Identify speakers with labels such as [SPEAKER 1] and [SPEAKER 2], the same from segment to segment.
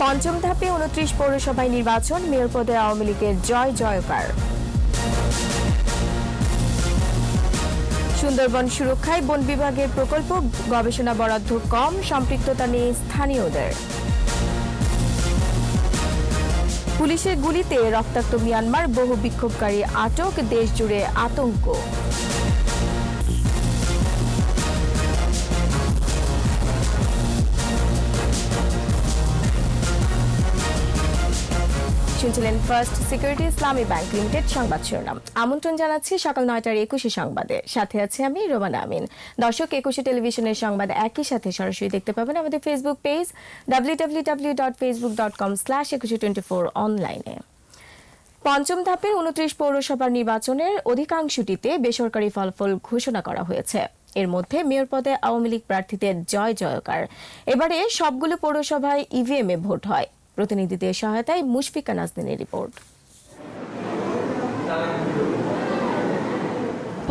[SPEAKER 1] পঞ্চম ধাপে ২৯ পৌরসভায় নির্বাচন, মেয়র পদে আওয়ামী লীগের জয় জয়কার। সুন্দরবন সুরক্ষায় বন বিভাগের প্রকল্প, গবেষণা বরাদ্দ কম, সম্পৃক্ততা নেই স্থানীয়দের। পুলিশের গুলিতে রক্তাক্ত মিয়ানমার, বহু বিক্ষোভকারী আটক, দেশ জুড়ে আতঙ্ক। শুনছিলেন ফার্স্ট সিকিউরিটি ইসলামী ব্যাংক লিমিটেড সংবাদ শিরোনাম। আমন্ত্রণ জানাচ্ছি সকাল ৯টার ২১ সংবাদে। সাথে আছে আমি রোমানা আমিন। দর্শক, ২১ টেলিভিশনের সংবাদ একই সাথে সরাসরি দেখতে পাবেন আমাদের ফেসবুক পেজ www.facebook.com/2124 অনলাইনে। পঞ্চম ধাপের ২৯ পৌরসভার নির্বাচনের অধিকাংশটিতে বেসরকারি ফলাফল ঘোষণা করা হয়েছে। এর মধ্যে মেয়র পদে আওয়ামী লীগ প্রার্থীদের জয় জয়কার। এবারে সবগুলো পৌরসভায় ইভিএমে ভোট হয়। প্রতিনিধিদের সহায়তায় মুশফিকা নাজনীনের রিপোর্ট।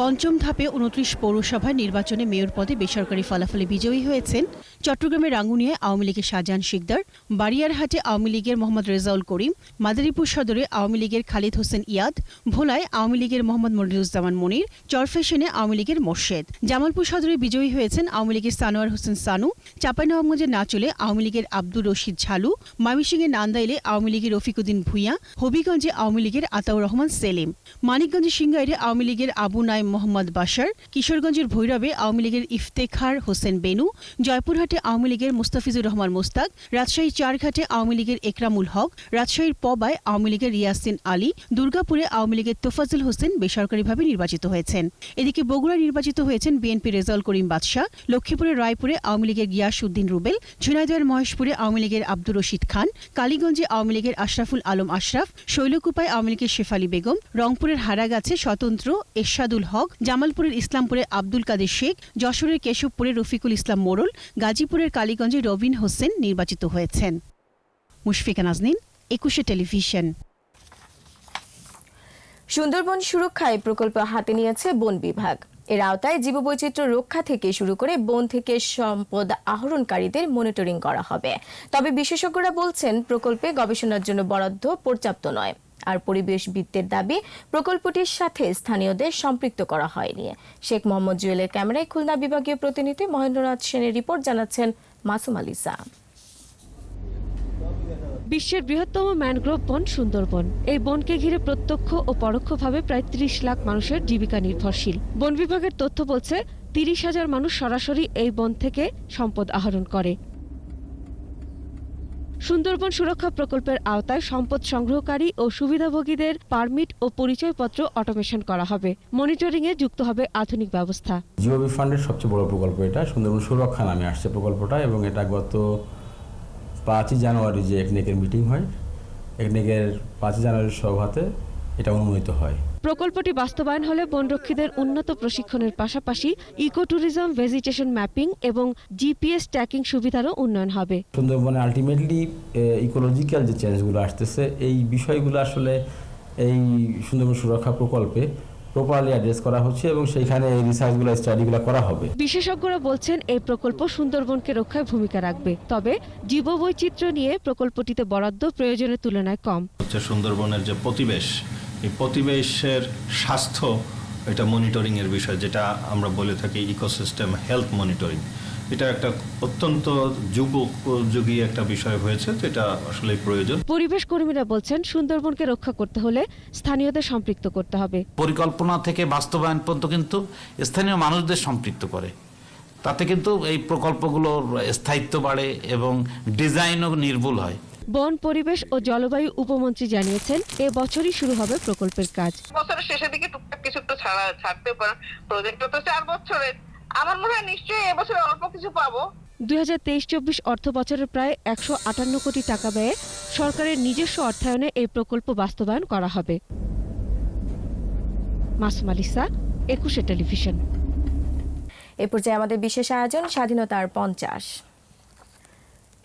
[SPEAKER 2] পঞ্চম ধাপে ২৯ পৌরসভার নির্বাচনে মেয়র পদে বেসরকারি ফলাফলে বিজয়ী হয়েছেন চট্টগ্রামের রাঙ্গুনিয়ায় আওয়ামী লীগের শাহজাহান শিকদার, বারিয়ারহাটে আওয়ামী লীগের মোহাম্মদ রেজাউল করিম, মাদারীপুর সদরে আওয়ামী লীগের খালিদ হোসেন ইয়াদ, ভোলায় আওয়ামী লীগের মোহাম্মদ মনিরুজ্জামান মনির, চরফ্যাশনে আওয়ামী লীগের মোর্শেদ। জামালপুর সদরে বিজয়ী হয়েছেন আওয়ামী লীগের সানোয়ার হোসেন সানু, চাঁপাইনবাবগঞ্জের নাচলে আওয়ামী লীগের আব্দুর রশিদ ঝালু, ময়মনসিংহের নান্দাইলে আওয়ামী লীগের রফিকুদ্দিন ভূঁইয়া, হবিগঞ্জে আওয়ামী লীগের আতাউর রহমান সেলিম, মানিকগঞ্জের সিংগাইরে আওয়ামী লীগের আবু নাইম মোহাম্মদ বাশার, কিশোরগঞ্জের ভৈরবে আওয়ামী লীগের ইফতেখার হোসেন বেনু, জয়পুরহাটে আওয়ামী লীগের মুস্তাফিজুর রহমান মোস্তাক, রাজশাহী চারঘাটে আওয়ামী লীগের একরামুল হক, রাজশাহীর পবায় আওয়ামী লীগের রিয়াসিন আলী, দুর্গাপুরে আওয়ামী লীগের তোফাজুল হোসেন বেসরকারিভাবে নির্বাচিত হয়েছেন। এদিকে বগুড়ায় নির্বাচিত হয়েছেন বিএনপি রেজাউল করিম বাদশাহ, লক্ষ্মীপুরের রায়পুরে আওয়ামী লীগের গিয়াসউদ্দিন রুবেল, ঝিনাইদহের মহেশপুরে আওয়ামী লীগের আব্দুর রশিদ খান, কালীগঞ্জে আওয়ামী লীগের আশরাফুল আলম আশরাফ, শৈলকুপায় আওয়ামী লীগের শেফালী বেগম, রংপুরের হারাগাছে স্বতন্ত্র এরশাদুল হক, জামালপুরের ইসলামপুরে আব্দুল কাদের শেখ, যশোরের কেশবপুরে রফিকুল ইসলাম মোড়ল, গাজীপুরের কালীগঞ্জে রবিন হোসেন নির্বাচিত হয়েছেন। মুশফিকা নাজনীন, ২১ টেলিভিশন।
[SPEAKER 1] সুন্দরবন সুরক্ষায় প্রকল্প হাতে নিয়েছে বন বিভাগ। এর আওতায় জীববৈচিত্র্য রক্ষা থেকে শুরু করে বন থেকে সম্পদ আহরণকারীদের মনিটরিং করা হবে। তবে বিশেষজ্ঞরা বলছেন, প্রকল্পে গবেষণার জন্য বরাদ্দ পর্যাপ্ত নয়। আর পরিবেশবিদদের দাবি, প্রকল্পটির সাথে স্থানীয়দের সম্পৃক্ত করা হয়নি। শেখ মোহাম্মদ জুয়েলের ক্যামেরায় খুলনা বিভাগীয় প্রতিনিধি মহেন্দ্রনাথ সেনের রিপোর্ট, জানাচ্ছেন মাসুম আলিসা।
[SPEAKER 3] বিশ্বের বৃহত্তম ম্যানগ্রোভ বন সুন্দরবন। এই বনকে ঘিরে প্রত্যক্ষ ও পরোক্ষভাবে প্রায় ৩০ লাখ মানুষের জীবিকা নির্ভরশীল। বন বিভাগের তথ্য বলছে, ৩০,০০০ মানুষ সরাসরি এই বন থেকে সম্পদ আহরণ করে। সুন্দরবন সুরক্ষা প্রকল্পের আওতায় সম্পদ সংগ্রহকারী ও সুবিধাভোগীদের পারমিট ও পরিচয়পত্র অটোমেশন করা হবে। মনিটরিংয়ে যুক্ত হবে আধুনিক ব্যবস্থা।
[SPEAKER 4] জিওবি ফান্ডের সবচেয়ে বড় প্রকল্প এটা, সুন্দরবন সুরক্ষা নামে আসছে প্রকল্পটা, এবং এটা গত ৫ই জানুয়ারি যে একনেকের মিটিং হয়, একনেকের ৫ই জানুয়ারির সভাতে এটা অনুমোদিত হয়।
[SPEAKER 3] প্রকল্পটি বাস্তবায়ন হলে বনরক্ষীদের উন্নত প্রশিক্ষণের পাশাপাশি ইকো ট্যুরিজম, ভেজিটেশন ম্যাপিং এবং জিপিএস ট্র্যাকিং সুবিধারও উন্নয়ন হবে।
[SPEAKER 4] সুন্দরবনে আলটিমেটলি ইকোলজিক্যাল যে চেঞ্জগুলো আসতেছে, এই বিষয়গুলো আসলে এই সুন্দরবন সুরক্ষা প্রকল্পে প্রপারলি অ্যাড্রেস করা হচ্ছে এবং সেইখানে এই রিসার্চগুলো, স্টাডিগুলো করা হবে।
[SPEAKER 3] বিশেষজ্ঞরা বলছেন, এই প্রকল্প সুন্দরবনকে রক্ষায় ভূমিকা রাখবে। তবে জীববৈচিত্র্য নিয়ে প্রকল্পটিতে বরাদ্দ প্রয়োজনের তুলনায় কম।
[SPEAKER 5] সুন্দরবনের যে পরিবেশ, এই পরিবেশের স্বাস্থ্য, এটা মনিটরিং এর বিষয়, যেটা আমরা বলে থাকি ইকোসিস্টেম হেলথ মনিটরিং। এটা একটা অত্যন্ত যুগোপযোগী একটা বিষয় হয়েছে, যেটা আসলে প্রয়োজন।
[SPEAKER 3] পরিবেশ কর্মীরা বলছেন, সুন্দরবনকে রক্ষা করতে হলে স্থানীয়দের সম্পৃক্ত করতে হবে।
[SPEAKER 6] পরিকল্পনা থেকে বাস্তবায়ন পর্যন্ত কিন্তু স্থানীয় মানুষদের সম্পৃক্ত করে, তাতে কিন্তু এই প্রকল্পগুলোর স্থায়িত্ব বাড়ে এবং ডিজাইনও নির্ভুল হয়।
[SPEAKER 3] বন, পরিবেশ ও জলবায়ু উপমন্ত্রী জানিয়েছেন, এ বছরই শুরু হবে প্রকল্পের কাজ।
[SPEAKER 7] বছরের শেষের দিকে টুকটাক কিছু তো ছাড়তে পারে। প্রজেক্টটা তো ৪ বছরের, আমার মনে হয় নিশ্চয়ই এবছরে অল্প কিছু পাবো।
[SPEAKER 3] ২০২৩-২৪ অর্থ বছরের প্রায় ১৫৮ কোটি টাকা ব্যয়ে সরকারের নিজস্ব অর্থায়নে এই প্রকল্প বাস্তবায়ন করা হবে। মাসুম আলিসা, ২১ টেলিভিশন।
[SPEAKER 1] এ পর্যায়ে আমাদের বিশেষ আয়োজন স্বাধীনতার ৫০।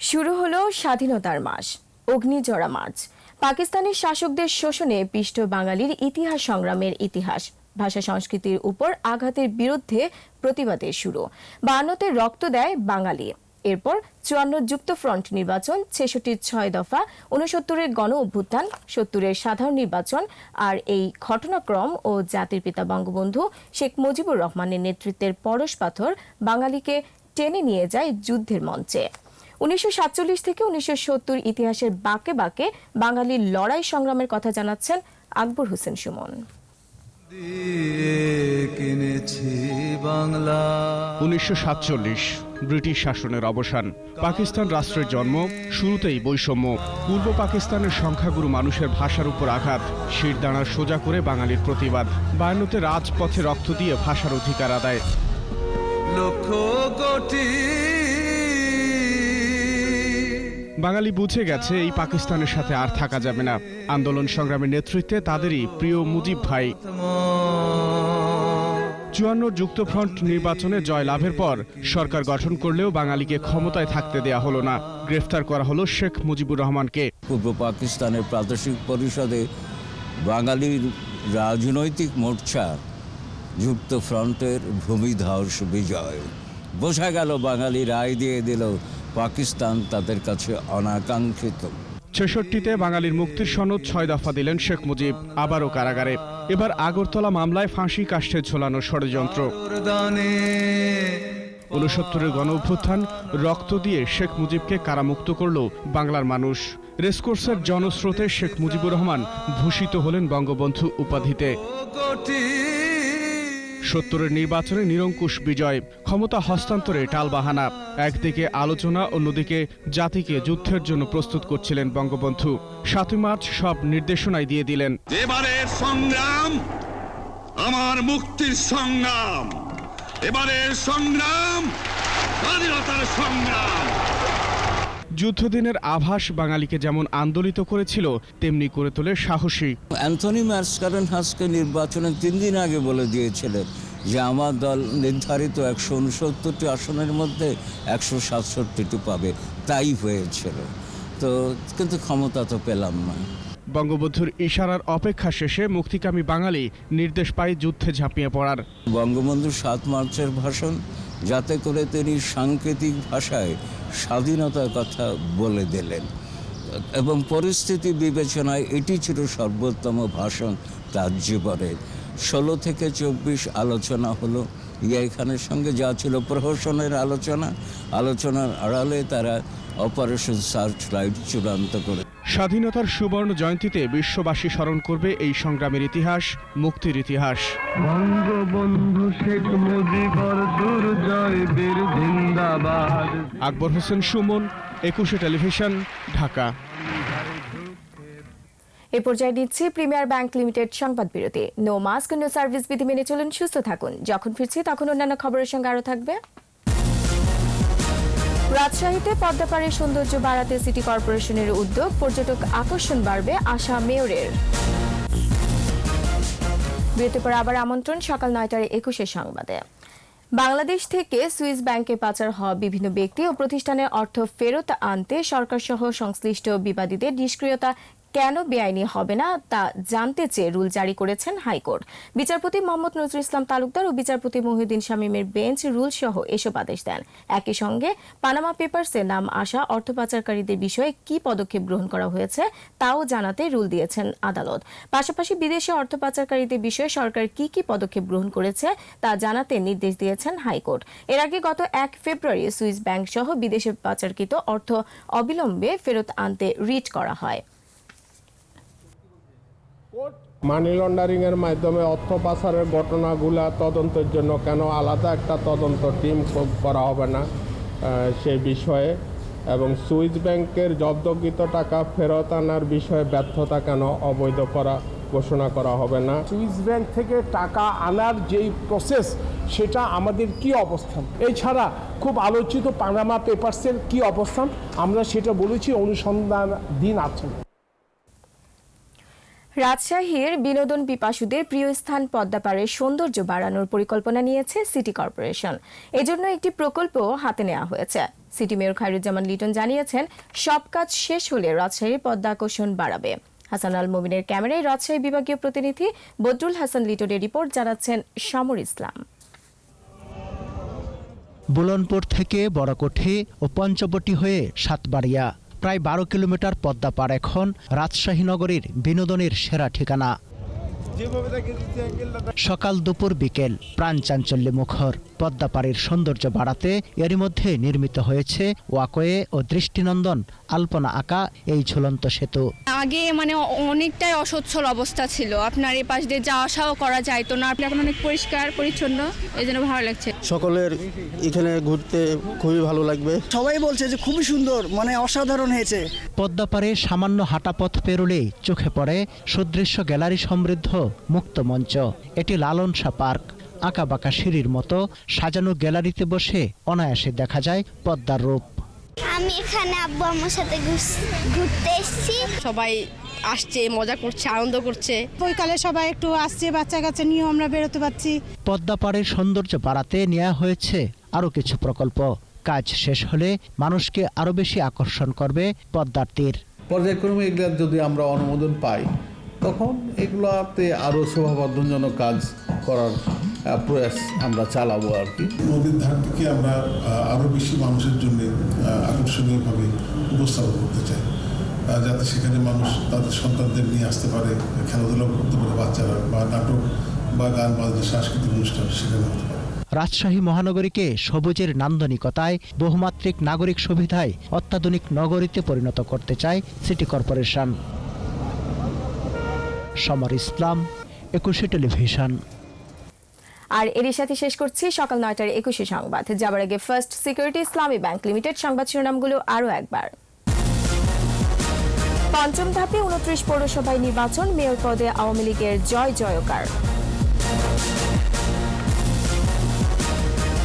[SPEAKER 1] শুরু হলো স্বাধীনতার মাস, অগ্নিঝরা মার্চ। পাকিস্তানের শাসকদের শোষণে পিষ্ট বাঙালির ইতিহাস সংগ্রামের ইতিহাস। ভাষা সংস্কৃতির উপর আঘাতের বিরুদ্ধে প্রতিবাদের শুরু। ৫২তে রক্ত দেয় বাঙালি। এরপর 54 যুক্ত ফ্রন্ট নির্বাচন, 66 6 দফা, 69-এর গণ অভ্যুত্থান, 70-এর সাধারণ নির্বাচন আর এই ঘটনাক্রম ও জাতির পিতা বঙ্গবন্ধু শেখ মুজিবুর রহমানের নেতৃত্বের পরশপাথর বাঙালিকে টেনে নিয়ে যায় যুদ্ধের মঞ্চে। 1947 থেকে 1970 ইতিহাসের বাঁকে বাঁকে বাঙালির লড়াই সংগ্রামের কথা জানাচ্ছেন আকবর হোসেন সুমন।
[SPEAKER 8] 1947 ব্রিটিশ শাসনের অবসান, পাকিস্তান রাষ্ট্রের জন্ম, শুরুতেই বৈষম্য, পূর্ব পাকিস্তানের সংখ্যাগুরু মানুষের ভাষার উপর আঘাত, শিরদাঁড়া সোজা করে বাঙালির প্রতিবাদ, 52-তে রাজপথে রক্ত দিয়ে ভাষার অধিকার আদায়। বাঙালি বুঝে গেছে এই পাকিস্তানের সাথে আর থাকা যাবে না। আন্দোলন সংগ্রামের নেতৃত্বে তাদেরই প্রিয় মুজিব ভাই। 54 যুক্ত ফ্রন্ট নির্বাচনে জয় লাভের পর সরকার গঠন করলেও বাঙালিকে ক্ষমতায় থাকতে দেয়া হলো না। গ্রেফতার করা হলো শেখ মুজিবুর রহমানকে।
[SPEAKER 9] পূর্ব পাকিস্তানের প্রাদেশিক পরিষদে বাঙালির রাজনৈতিক মোর্চা যুক্ত ফ্রন্টের ভূমিধস বিজয়। বোঝা গেল বাঙালি রায় দিয়ে দিল পাকিস্তান তাদের কাছে অনাকাঙ্ক্ষিত।
[SPEAKER 8] 66-তে বাঙালির মুক্তির সনদ 6 দফা দিলেন শেখ মুজিব, আবারও কারাগারে। এবার আগরতলা মামলায় ফাঁসি কাষ্ঠে ঝোলানো ষড়যন্ত্র। 69-এর গণ অভ্যুত্থান, রক্ত দিয়ে শেখ মুজিবকে কারামুক্ত করল বাংলার মানুষ। রেসকোর্সের জনস্রোতে শেখ মুজিবুর রহমান ভূষিত হলেন বঙ্গবন্ধু উপাধিতে। 70-এর নির্বাচনে নিরঙ্কুশ বিজয়, ক্ষমতা হস্তান্তরে টালবাহানা। একদিকে আলোচনা, অন্যদিকে জাতিকে যুদ্ধের জন্য প্রস্তুত করছিলেন বঙ্গবন্ধু। 7 মার্চ সব নির্দেশনাই দিয়ে দিলেন।
[SPEAKER 10] এবারের সংগ্রাম আমার মুক্তির সংগ্রাম, এবারের সংগ্রাম স্বাধীনতার সংগ্রাম।
[SPEAKER 8] যুদ্ধদিনের আভাস বাঙালিকে যেমন আন্দোলিত করেছিল, তেমনি করে তোলে সাহসী।
[SPEAKER 9] অ্যান্থনি ম্যাসকারেনহাসকে নির্বাচনের 3 দিন আগে বলে দিয়েছিলেন যে আমার দল নির্ধারিত 169টি আসনের মধ্যে 167টি পাবে। তাই হয়েছিল, তো কিন্তু ক্ষমতা তো পেলাম না।
[SPEAKER 8] বঙ্গবন্ধুর ইশারার অপেক্ষা শেষে মুক্তিকামী বাঙালি নির্দেশ পায় যুদ্ধে ঝাঁপিয়ে পড়ার।
[SPEAKER 9] বঙ্গবন্ধুর 7 মার্চের ভাষণ, যাতে করে তিনি সাংকেতিক ভাষায় স্বাধীনতার কথা বলে দিলেন এবং পরিস্থিতি বিবেচনায় এটি ছিল সর্বোত্তম ভাষণ তার জীবনের। 16 থেকে 24 আলোচনা হলো ইয়াহিয়া খানের সঙ্গে, যা ছিল প্রহসনের আলোচনার আড়ালে তারা অপারেশন সার্চ লাইট চূড়ান্ত করে।
[SPEAKER 8] স্বাধীনতার সুবর্ণ জয়ন্তীতে বিশ্ববাসী স্মরণ করবে এই সংগ্রামের ইতিহাস, মুক্তির ইতিহাস।
[SPEAKER 11] বঙ্গবন্ধু শেখ মুজিবুর দুর্জয় বীর জিন্দাবাদ।
[SPEAKER 8] আকবর হোসেন সুমন, 21 টেলিভিশন, ঢাকা।
[SPEAKER 1] এ পর্যায়ে নিচ্ছে প্রিমিয়ার ব্যাংক লিমিটেড সংবাদ বিরতি। নো মাস্ক নো সার্ভিস বিধি মেনে চলুন, সুস্থ থাকুন। যখন ফিরছি তখন অন্যান্য খবরের সঙ্গে আরও থাকবে। রাজশাহীতে পদ্মাপাড়ের সৌন্দর্য বাড়াতে সিটি কর্পোরেশনের উদ্যোগ, পর্যটক আকর্ষণ বাড়বে আশা মেয়রের। বিরতির পর আবার আমন্ত্রণ সকাল 9টার 21 সংবাদে। বাংলাদেশ থেকে সুইস ব্যাংকে পাচার হওয়া বিভিন্ন ব্যক্তি ও প্রতিষ্ঠানের অর্থ ফেরত আনতে সরকার সহ সংশ্লিষ্ট বিবাদীদের নিষ্ক্রিয়তা কেন বেআইনি হবে না তা জানতে চেয়ে রুল জারি করেছেন হাইকোর্ট। বিচারপতি মোহাম্মদ নজরুল ইসলাম তালুকদার ও বিচারপতি মহিউদ্দিন শামীমের বেঞ্চ রুল সহ এসব আদেশ দেন। একই সঙ্গে পানামা পেপারসে নাম আসা অর্থ পাচারকারীদের বিষয়ে কি পদক্ষেপ গ্রহণ করা হয়েছে তাও জানাতে রুল দিয়েছেন আদালত। পাশাপাশি বিদেশে অর্থ পাচারকারীদের বিষয়ে সরকার কি কি পদক্ষেপ গ্রহণ করেছে তা জানাতে নির্দেশ দিয়েছেন হাইকোর্ট। এর আগে গত 1 ফেব্রুয়ারি সুইস ব্যাংক সহ বিদেশে পাচারকৃত অর্থ অবিলম্বে ফেরত আনতে রিট করা হয়।
[SPEAKER 11] মানি লন্ডারিং এর মাধ্যমে অর্থ পাচারের ঘটনাগুলা তদন্তের জন্য কেন আলাদা একটা তদন্ত টিম করা হবে না সেই বিষয়ে, এবং সুইস ব্যাংকের জব্দকৃত টাকা ফেরত আনার বিষয়ে ব্যর্থতা কেন অবৈধ করা ঘোষণা করা হবে না।
[SPEAKER 12] সুইস ব্যাংক থেকে টাকা আনার যেই প্রসেস সেটা আমাদের কি অবস্থান, এছাড়া খুব আলোচিত পানামা পেপারসের কি অবস্থান আমরা সেটা বলেছি, অনুসন্ধান দিন আছে।
[SPEAKER 1] রাজশাহীর বিনোদন পিপাসুদের প্রিয় স্থান পদ্মাপাড়ের সৌন্দর্য বাড়ানোর পরিকল্পনা নিয়েছে সিটি কর্পোরেশন। এজন্য একটি প্রকল্প হাতে নেওয়া হয়েছে। সিটি মেয়র খায়রুজ্জামান লিটন জানিয়েছেন, সব কাজ শেষ হলে রাজশাহীর পদ্মা আকর্ষণ বাড়াবে। হাসান আল মোমিনের ক্যামেরায় রাজশাহী বিভাগীয় প্রতিনিধি বদরুল হাসান লিটনের রিপোর্ট, জানাচ্ছেন শামুর ইসলাম।
[SPEAKER 13] বুলনপুর থেকে বড়কঠি ও পঞ্চবটি হয়ে সাতবাড়িয়া, প্রায় 12 কিলোমিটার পদ্মা পার এখন রাজশাহী নগরীর বিনোদনের সেরা ঠিকানা। সকাল দুপুর বিকেল প্রাণ চাঞ্চল্যে মুখর পদ্মা পাড়ের সৌন্দর্য বাড়াতে এরই মধ্যে নির্মিত হয়েছে ওয়াকওয়ে ও দৃষ্টিনন্দন আলপনা আঁকা এই ঝুলন্ত সেতু।
[SPEAKER 14] আগে মানে অনেকটাই অসচ্ছল অবস্থা ছিল, আপনার এই পাশ দিয়ে যাওয়া আসাও করা যাইতো না, এখন অনেক পরিষ্কার পরিচ্ছন্ন, এই জন্য ভালো লাগছে।
[SPEAKER 15] সকলের এখানে ঘুরতে খুবই ভালো লাগবে, সবাই বলছে যে খুবই সুন্দর, মানে অসাধারণ হয়েছে।
[SPEAKER 13] পদ্মা পাড়ে সামান্য হাঁটাপথ পেরোলেই চোখে পড়ে সুদৃশ্য গ্যালারি সমৃদ্ধ মুক্ত মঞ্চ। এটি লালন শাহ পার্ক। আঁকাবাঁকা সিঁড়ির মতো সাজানো গ্যালারিতে বসে অনায়াসে দেখা যায় পদ্মার রূপ।
[SPEAKER 16] আমি এখানে আব্বু আম্মুর সাথে ঘুরতে এসেছি।
[SPEAKER 14] সবাই আসছে, মজা করছে, আনন্দ করছে।
[SPEAKER 17] বৈকালে সবাই একটু আসছে, বাচ্চা কাচ্চা নিয়েও আমরা বেরোতে পারছি।
[SPEAKER 13] পদ্মা পাড়ের সৌন্দর্য বাড়াতে নেওয়া হয়েছে আরও কিছু প্রকল্প। কাজ শেষ হলে মানুষকে আরও বেশি আকর্ষণ করবে পদ্মার তীর।
[SPEAKER 18] পর্যায়ক্রমে এগুলো যদি আমরা অনুমোদন পাই, তখন এগুলোতে আরও শোভাবর্ধনজনক কাজ করার প্রয়াস আমরা চালাবো আর কি।
[SPEAKER 19] নদীর ধারটিকে আমরা আরও বেশি মানুষের জন্য আকর্ষণীয়ভাবে উপস্থাপন করতে চাই, যাতে সেখানে মানুষ তাদের সন্তানদের নিয়ে আসতে পারে, খেলাধুলা করতে পারে বাচ্চারা, বা নাটক বা গান বাজনা সাংস্কৃতিক অনুষ্ঠান সেখানে হতে পারে।
[SPEAKER 13] রাজশাহী মহানগরীকে সবুজের নান্দনিকতায় বহুমাত্রিক নাগরিক সুবিধায় অত্যাধুনিক নগরীতে পরিণত করতে চায় সিটি কর্পোরেশন। সমর ইসলাম, 21 টেলিভিশন।
[SPEAKER 1] আর এরই সাথে শেষ করছি সকাল 9টার 21 সংবাদ। যাবার আগে ফার্স্ট সিকিউরিটি ইসলামী ব্যাংক লিমিটেড সংবাদ শিরোনামগুলো আরও একবার। পঞ্চম ধাপে 29 পৌরসভায় নির্বাচন, মেয়র পদে আওয়ামী লীগের জয় জয়কার।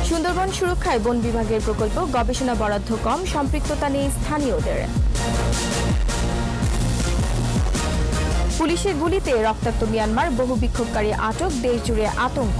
[SPEAKER 1] সুন্দরবন সুরক্ষায় বন বিভাগের প্রকল্প, গবেষণা বরাদ্দ কম, সম্পৃক্ততা নেই স্থানীয়দের। পুলিশের গুলিতে রক্তাক্ত মিয়ানমার, বহু বিক্ষোভকারী আটক, দেশ জুড়ে আতঙ্ক।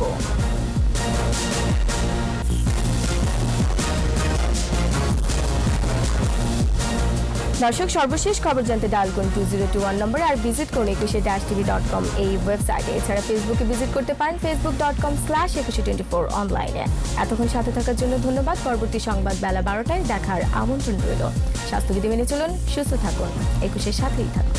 [SPEAKER 1] দর্শক, সর্বশেষ খবর জানতে ডায়াল করুন 2021 নম্বরে, আর ভিজিট করুন 21-tv.com এই ওয়েবসাইটে। এছাড়া ফেসবুকে ভিজিট করতে পারেন facebook.com/2124 অনলাইনে। এতক্ষণ সাথে থাকার জন্য ধন্যবাদ। পরবর্তী সংবাদ বেলা 12টায় দেখার আমন্ত্রণ রইল। স্বাস্থ্যবিধি মেনে চলুন, সুস্থ থাকুন, 21-এর সাথেই থাকুন।